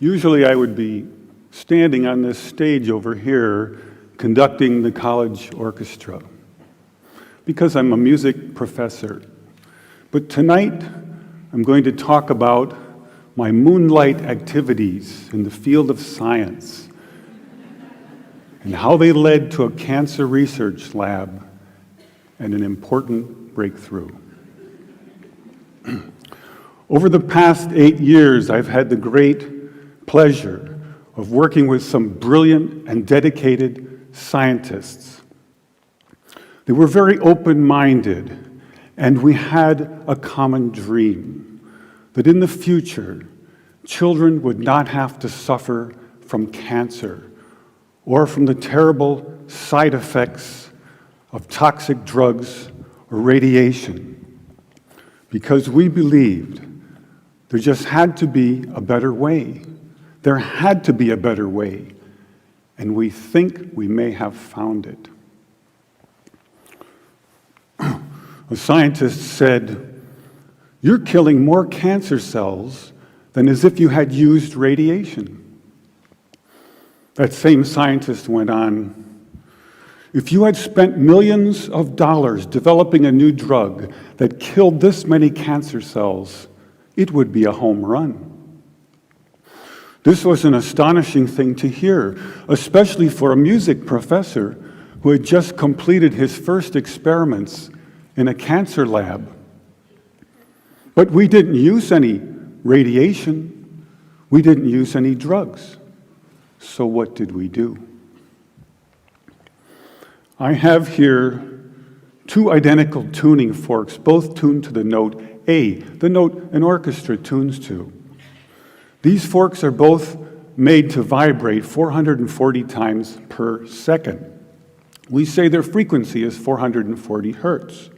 Usually I would be standing on this stage over here conducting the college orchestra because I'm a music professor. But tonight I'm going to talk about my moonlight activities in the field of science and how they led to a cancer research lab and an important breakthrough. Over the past 8 years, I've had the great pleasure of working with some brilliant and dedicated scientists. They were very open-minded, and we had a common dream that in the future, children would not have to suffer from cancer or from the terrible side effects of toxic drugs or radiation, because we believed there just had to be a better way. There had to be a better way, and we think we may have found it. A scientist said, "You're killing more cancer cells than as if you had used radiation." That same scientist went on, "If you had spent millions of dollars developing a new drug that killed this many cancer cells, it would be a home run." This was an astonishing thing to hear, especially for a music professor who had just completed his first experiments in a cancer lab. But we didn't use any radiation. We didn't use any drugs. So what did we do? I have here 2 identical tuning forks, both tuned to the note A, the note an orchestra tunes to. These forks are both made to vibrate 440 times per second. We say their frequency is 440 hertz.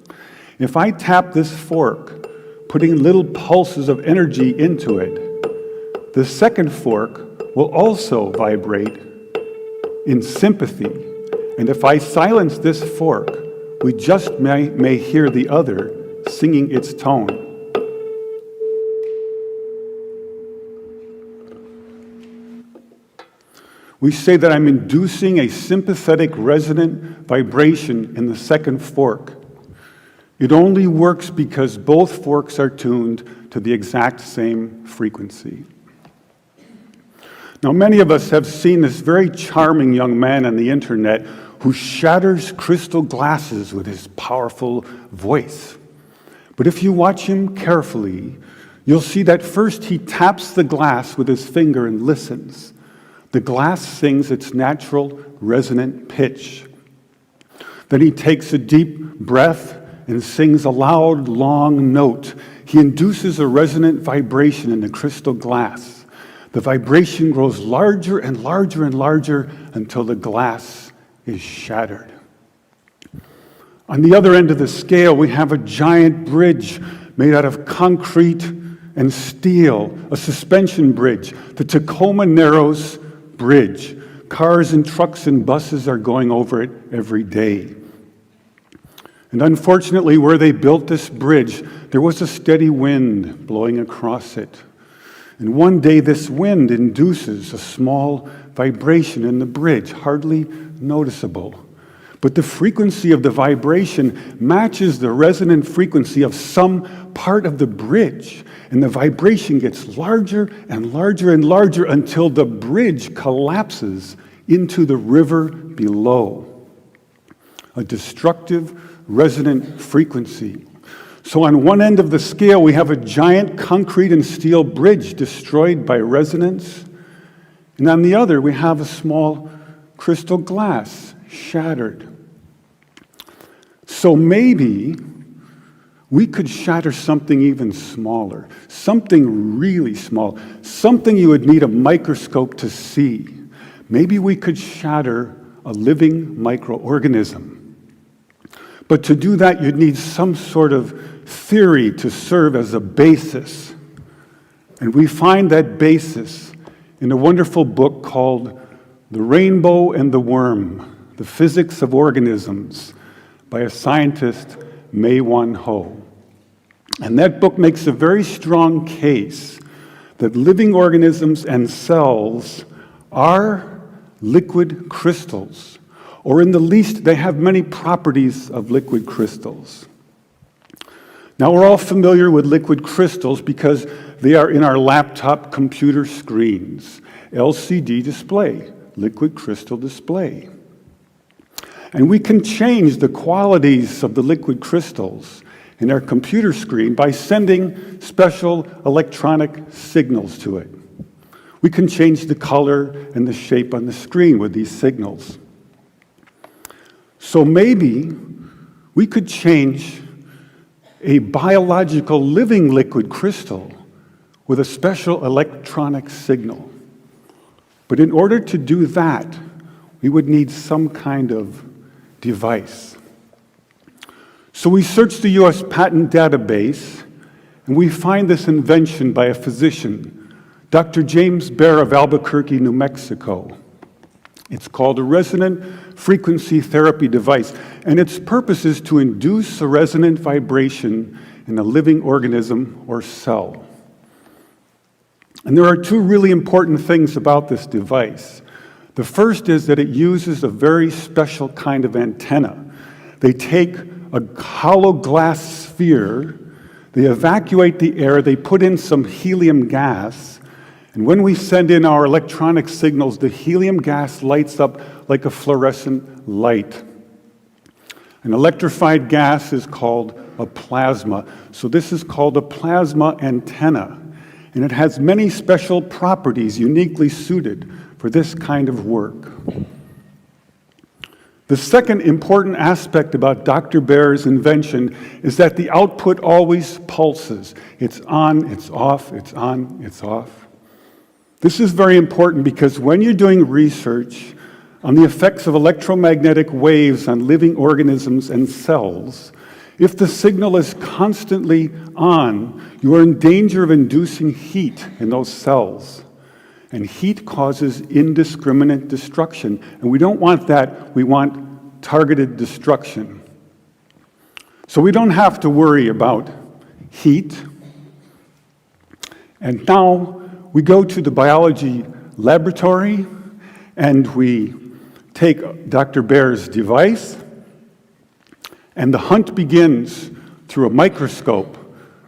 If I tap this fork, putting little pulses of energy into it, the second fork will also vibrate in sympathy. And if I silence this fork, we just may hear the other singing its tone. We say that I'm inducing a sympathetic resonant vibration in the second fork. It only works because both forks are tuned to the exact same frequency. Now, many of us have seen this very charming young man on the internet who shatters crystal glasses with his powerful voice. But if you watch him carefully, you'll see that first he taps the glass with his finger and listens. The glass sings its natural resonant pitch. Then he takes a deep breath and sings a loud, long note. He induces a resonant vibration in the crystal glass. The vibration grows larger and larger and larger until the glass is shattered. On the other end of the scale, we have a giant bridge made out of concrete and steel, a suspension bridge, the Tacoma Narrows Bridge. Cars and trucks and buses are going over it every day. And unfortunately, where they built this bridge, there was a steady wind blowing across it. And one day this wind induces a small vibration in the bridge, hardly noticeable. But the frequency of the vibration matches the resonant frequency of some part of the bridge. And the vibration gets larger and larger and larger until the bridge collapses into the river below. A destructive resonant frequency. So on one end of the scale, we have a giant concrete and steel bridge destroyed by resonance. And on the other, we have a small crystal glass shattered. So maybe we could shatter something even smaller, something really small, something you would need a microscope to see. Maybe we could shatter a living microorganism. But to do that, you'd need some sort of theory to serve as a basis. And we find that basis in a wonderful book called The Rainbow and the Worm, The Physics of Organisms, by a scientist, Mei Wan Ho. And that book makes a very strong case that living organisms and cells are liquid crystals, or in the least, they have many properties of liquid crystals. Now, we're all familiar with liquid crystals because they are in our laptop computer screens. LCD display, liquid crystal display. And we can change the qualities of the liquid crystals in our computer screen by sending special electronic signals to it. We can change the color and the shape on the screen with these signals. So maybe we could change a biological living liquid crystal with a special electronic signal. But in order to do that, we would need some kind of device. So we searched the US patent database, and we find this invention by a physician, Dr. James Bear of Albuquerque, New Mexico. It's called a resonant frequency therapy device, and its purpose is to induce a resonant vibration in a living organism or cell. And there are two really important things about this device. The first is that it uses a very special kind of antenna. They take a hollow glass sphere, they evacuate the air, they put in some helium gas, and when we send in our electronic signals, the helium gas lights up like a fluorescent light. An electrified gas is called a plasma. So this is called a plasma antenna. And it has many special properties uniquely suited for this kind of work. The second important aspect about Dr. Bear's invention is that the output always pulses. It's on, it's off, it's on, it's off. This is very important because when you're doing research on the effects of electromagnetic waves on living organisms and cells, if the signal is constantly on, you are in danger of inducing heat in those cells. And heat causes indiscriminate destruction. And we don't want that. We want targeted destruction. So we don't have to worry about heat. And now we go to the biology laboratory and we take Dr. Bear's device, and the hunt begins through a microscope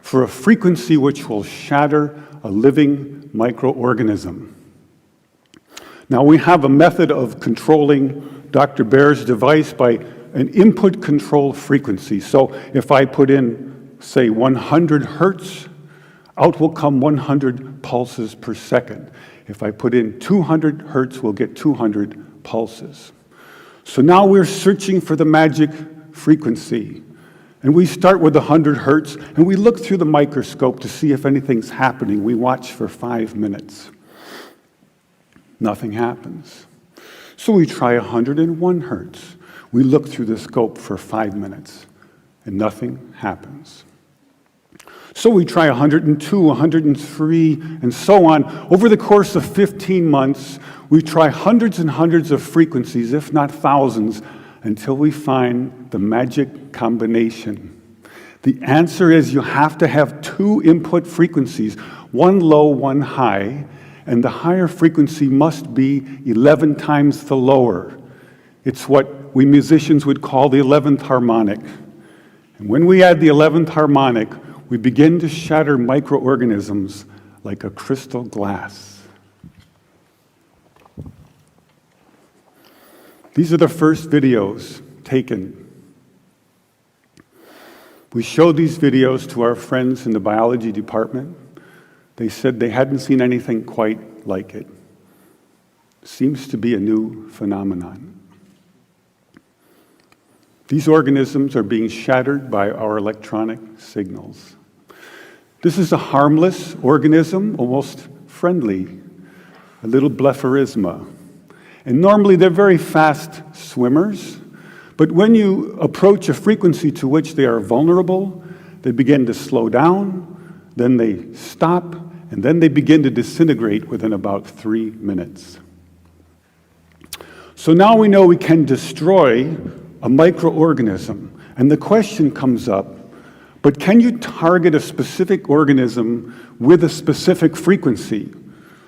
for a frequency which will shatter a living microorganism. Now, we have a method of controlling Dr. Bear's device by an input control frequency. So if I put in, say, 100 hertz, out will come 100 pulses per second. If I put in 200 hertz, we'll get 200 pulses. So now we're searching for the magic frequency. And we start with 100 hertz, and we look through the microscope to see if anything's happening. We watch for 5 minutes. Nothing happens. So we try 101 hertz. We look through the scope for 5 minutes, and nothing happens. So we try 102, 103, and so on. Over the course of 15 months, we try hundreds and hundreds of frequencies, if not thousands, until we find the magic combination. The answer is you have to have two input frequencies, one low, one high, and the higher frequency must be 11 times the lower. It's what we musicians would call the 11th harmonic. And when we add the 11th harmonic, we begin to shatter microorganisms like a crystal glass. These are the first videos taken. We showed these videos to our friends in the biology department. They said they hadn't seen anything quite like it. Seems to be a new phenomenon. These organisms are being shattered by our electronic signals. This is a harmless organism, almost friendly, a little blepharisma. And normally they're very fast swimmers, but when you approach a frequency to which they are vulnerable, they begin to slow down, then they stop, and then they begin to disintegrate within about 3 minutes. So now we know we can destroy a microorganism, and the question comes up, But can you target a specific organism with a specific frequency?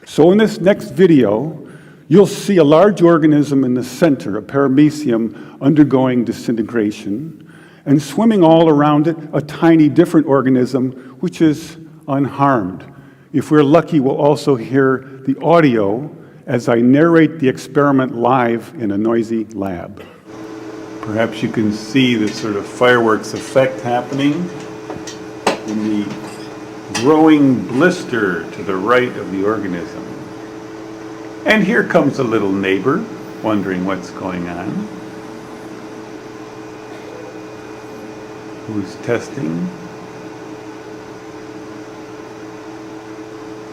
So in this next video, you'll see a large organism in the center, a paramecium, undergoing disintegration, and swimming all around it, a tiny different organism, which is unharmed. If we're lucky, we'll also hear the audio as I narrate the experiment live in a noisy lab. Perhaps you can see this sort of fireworks effect happening in the growing blister to the right of the organism. And here comes a little neighbor, wondering what's going on. Who's testing.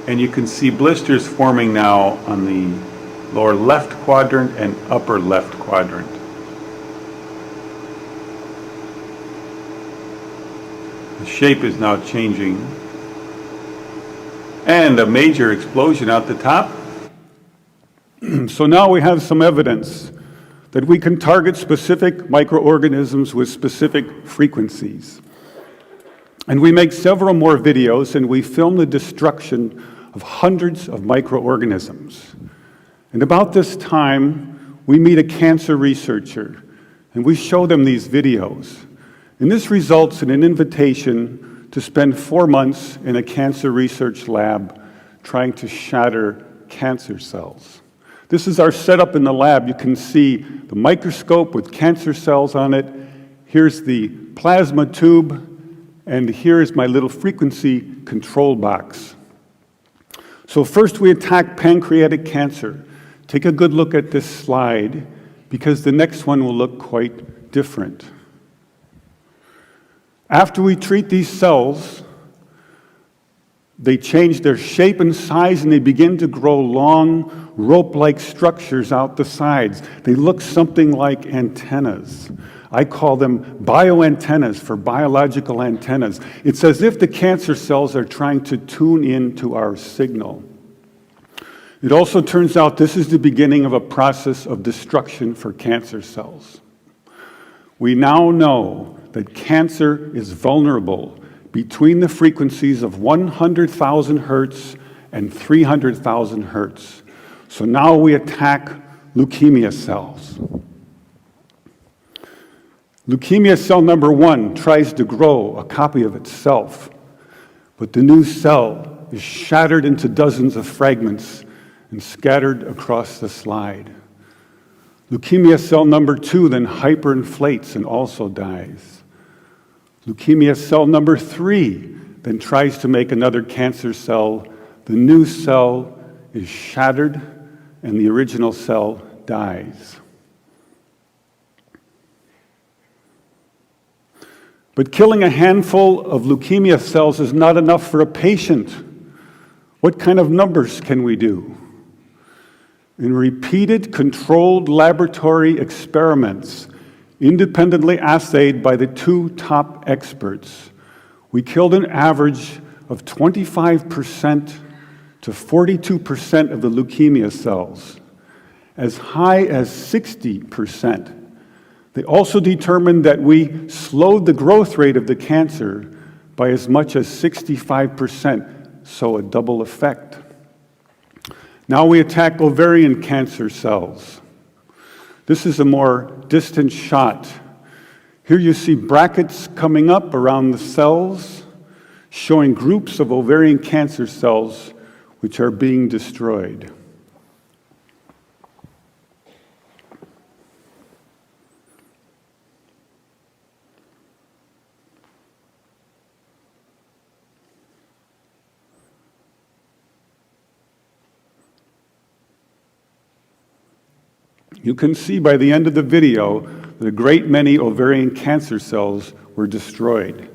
And you can see blisters forming now on the lower left quadrant and upper left quadrant. The shape is now changing. And a major explosion out the top. So now we have some evidence that we can target specific microorganisms with specific frequencies. And we make several more videos, and we film the destruction of hundreds of microorganisms. And about this time, we meet a cancer researcher, and we show them these videos. And this results in an invitation to spend 4 months in a cancer research lab trying to shatter cancer cells. This is our setup in the lab. You can see the microscope with cancer cells on it. Here's the plasma tube, and here's my little frequency control box. So first we attack pancreatic cancer. Take a good look at this slide, because the next one will look quite different. After we treat these cells, they change their shape and size, and they begin to grow long, rope-like structures out the sides. They look something like antennas. I call them bioantennas for biological antennas. It's as if the cancer cells are trying to tune in to our signal. It also turns out this is the beginning of a process of destruction for cancer cells. We now know that cancer is vulnerable between the frequencies of 100,000 hertz and 300,000 hertz. So now we attack leukemia cells. Leukemia cell number 1 tries to grow a copy of itself, but the new cell is shattered into dozens of fragments and scattered across the slide. Leukemia cell number 2 then hyperinflates and also dies. Leukemia cell number 3 then tries to make another cancer cell. The new cell is shattered and the original cell dies. But killing a handful of leukemia cells is not enough for a patient. What kind of numbers can we do? In repeated controlled laboratory experiments, independently assayed by the 2 top experts, we killed an average of 25% to 42% of the leukemia cells, as high as 60%. They also determined that we slowed the growth rate of the cancer by as much as 65%, so a double effect. Now we attack ovarian cancer cells. This is a more distant shot. Here you see brackets coming up around the cells, showing groups of ovarian cancer cells which are being destroyed. You can see by the end of the video that a great many ovarian cancer cells were destroyed.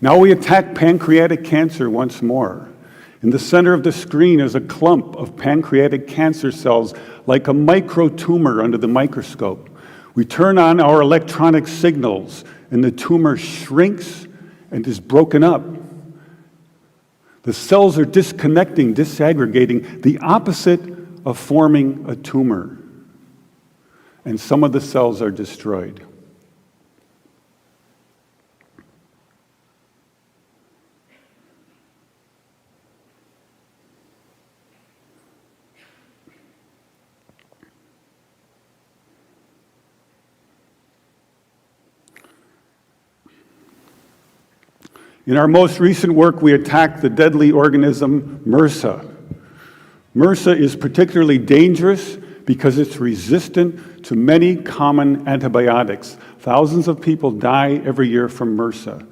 Now we attack pancreatic cancer once more. In the center of the screen is a clump of pancreatic cancer cells, like a microtumor under the microscope. We turn on our electronic signals, and the tumor shrinks and is broken up. The cells are disconnecting, disaggregating, the opposite of forming a tumor. And some of the cells are destroyed. In our most recent work, we attacked the deadly organism MRSA. MRSA is particularly dangerous because it's resistant to many common antibiotics. Thousands of people die every year from MRSA.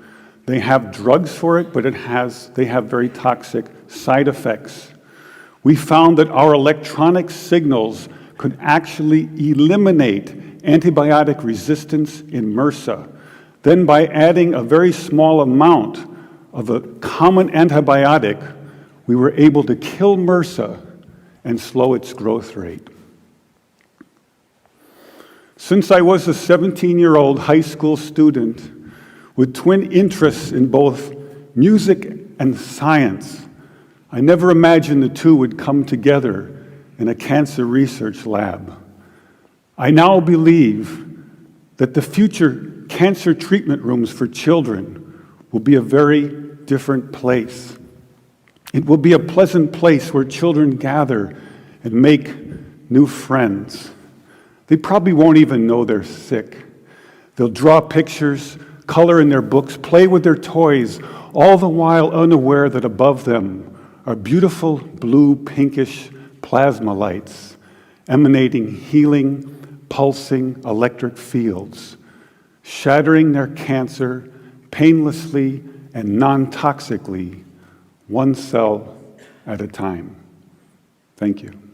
They have drugs for it, but they have very toxic side effects. We found that our electronic signals could actually eliminate antibiotic resistance in MRSA. Then by adding a very small amount of a common antibiotic, we were able to kill MRSA and slow its growth rate. Since I was a 17-year-old high school student with twin interests in both music and science, I never imagined the two would come together in a cancer research lab. I now believe that the future cancer treatment rooms for children will be a very different place. It will be a pleasant place where children gather and make new friends. They probably won't even know they're sick. They'll draw pictures, color in their books, play with their toys, all the while unaware that above them are beautiful blue, pinkish plasma lights emanating healing, pulsing electric fields, shattering their cancer painlessly and non-toxically, one cell at a time. Thank you.